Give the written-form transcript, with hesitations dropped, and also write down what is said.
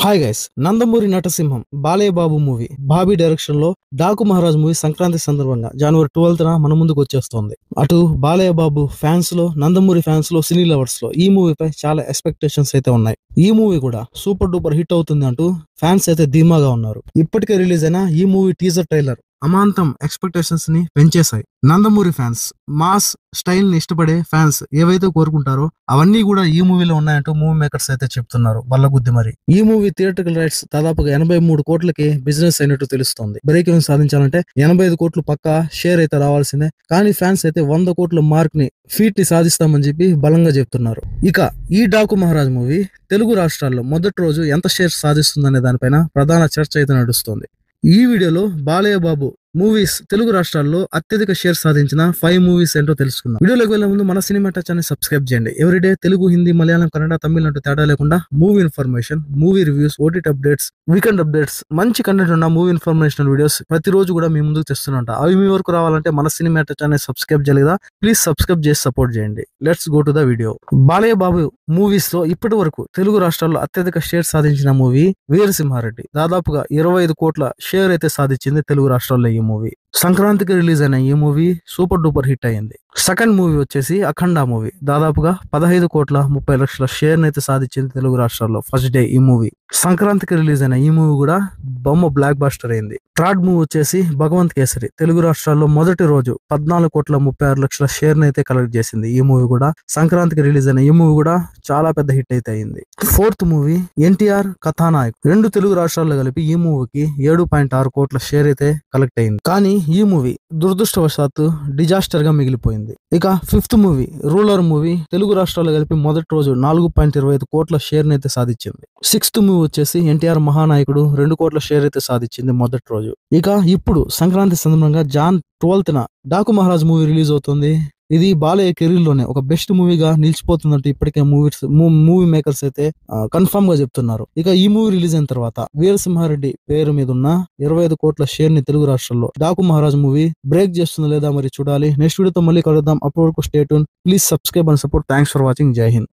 Hi guys, Nandamuri నటసింహం Balayya Babu movie Bobby direction లో Daaku Maharaj movie Sankranti సందర్భంగా జనవరి 12న మన ముందుకు వచ్చేస్తోంది. అటు బాలయ్య బాబు ఫ్యాన్స్ లో, నందమూరి ఫ్యాన్స్ లో, సినీ లవర్స్ లో ఈ మూవీపై చాలా ఎక్స్పెక్టేషన్స్ అయితే ఉన్నాయి. ఈ మూవీ కూడా సూపర్ డూపర్ హిట్ అవుతుంది అంటూ ఫ్యాన్స్ అయితే ధీమాగా ఉన్నారు. ఇప్పటికే రిలీజ్ అయిన ఈ మూవీ టీజర్ ట్రైలర్ అమాంతం ఎక్స్పెక్టేషన్స్ ని పెంచేశాయి. నందమూరి ఫ్యాన్స్, మాస్ స్టైల్ ని ఇష్టపడే ఫ్యాన్స్ ఏవైతే కోరుకుంటారో అవన్నీ కూడా ఈ మూవీలో ఉన్నాయంటూ మూవీ మేకర్స్ అయితే చెప్తున్నారు బల్లగుద్ది మరి. ఈ మూవీ థియేట్రికల్ రైట్స్ దాదాపుగా 83 కోట్లకి బిజినెస్ అయినట్టు తెలుస్తోంది. బ్రేక్ ఈవెన్ సాధించాలంటే 85 కోట్లు పక్కా షేర్ అయితే రావాల్సిందే. కానీ ఫ్యాన్స్ అయితే 100 కోట్ల మార్క్ ని ఫీట్ ని సాధిస్తామని చెప్పి బలంగా చెప్తున్నారు. ఇక ఈ డాకు మహారాజ్ మూవీ తెలుగు రాష్ట్రాల్లో మొదటి రోజు ఎంత షేర్ సాధిస్తుందనే దానిపైన ప్రధాన చర్చ అయితే నడుస్తోంది. ఈ వీడియోలో బాలయ్య బాబు మూవీస్ తెలుగు రాష్ట్రాల్లో అత్యధిక షేర్ సాధించిన 5 మూవీస్ ఏంటో తెలుసుకుందాం. వీడియోలోకి వెళ్లే ముందు మన సినిమా టచ్ ఛానల్ సబ్స్క్రైబ్ చేయండి. ఎవ్రీడే తెలుగు, హిందీ, మలయాళం, కన్నడ, తమిళ అంటూ తేడా లేకుండా movie information, movie reviews, OTT updates, weekend updates, మంచి కంటెంట్ ఉన్న మూవీ ఇన్ఫర్మేషన్ వీడియోస్ ప్రతిరోజు కూడా మీ ముందుకు తెస్తున్నా. అవి మీ వరకు రావాలంటే మన సినిమా టచ్ ఛానల్ సబ్స్క్రైబ్ చేయలేదా? ప్లీజ్ సబ్స్క్రైబ్ చేసి సపోర్ట్ చేయండి. Let's go to the video. Balayya Babu movies లో ఇప్పటి వరకు తెలుగు రాష్ట్రాల్లో అత్యధిక షేర్ సాధించిన మూవీ వీరసింహారెడ్డి. దాదాపుగా 25 కోట్ల షేర్ అయితే సాధించింది తెలుగు రాష్ట్రాల్లో ఈ మూవీ. సంక్రాంతికి రిలీజ్ అయిన ఈ మూవీ సూపర్ డూపర్ హిట్ అయింది. సెకండ్ మూవీ వచ్చేసి అఖండ మూవీ. దాదాపుగా 15 కోట్ల 30 లక్షల షేర్ అయితే సాధించింది తెలుగు రాష్ట్రాల్లో ఫస్ట్ డే ఈ మూవీ. సంక్రాంతికి రిలీజ్ అయిన ఈ మూవీ కూడా బొమ్మ బ్లాక్ బాస్టర్ అయింది. థర్డ్ మూవీ వచ్చేసి భగవంత్ కేసరి. తెలుగు రాష్ట్రాల్లో మొదటి రోజు 14 కోట్ల 36 లక్షల షేర్ అయితే కలెక్ట్ చేసింది. ఈ మూవీ కూడా సంక్రాంతికి రిలీజ్ అయిన ఈ మూవీ కూడా చాలా పెద్ద హిట్ అయితే అయింది. Fourth movie NTR Kathanayak. రెండు తెలుగు రాష్ట్రాల్లో కలిపి ఈ మూవీకి 7.6 కోట్ల షేర్ అయితే కలెక్ట్ అయింది. కానీ ఈ మూవీ దురదృష్టవశాత్తు డిజాస్టర్ గా మిగిలిపోయింది. ఇక fifth movie ruler movie Telugu రాష్ట్రాల్లో కలిపి మొదటి రోజు 4.25 కోట్ల షేర్ అయితే సాధించింది. సిక్స్త్ మూవీ వచ్చేసి ఎన్టీఆర్ మహానాయకుడు 2 కోట్ల షేర్ అయితే సాధించింది మొదటి రోజు. ఇక ఇప్పుడు సంక్రాంతి సందర్భంగా జాన్ 12న డాకు మహారాజ్ మూవీ రిలీజ్ అవుతుంది. ఇది బాలయ్య కెరీర్ లోనే ఒక బెస్ట్ మూవీగా నిలిచిపోతుందంటూ ఇప్పటికే మూవీ మేకర్స్ అయితే కన్ఫర్మ్ గా చెప్తున్నారు. ఇక ఈ మూవీ రిలీజ్ అయిన తర్వాత వీరసింహారెడ్డి పేరు మీద ఉన్న 25 కోట్ల షేర్ ని తెలుగు రాష్ట్రాల్లో డాకు మహారాజ్ మూవీ బ్రేక్ చేస్తుందా లేదా మరి చూడాలి. నెక్స్ట్ వీడియోతో మళ్ళీ కలుద్దాం. అప్పటి వరకు stay tune. Please subscribe and support. Thanks for watching. జై హింద్.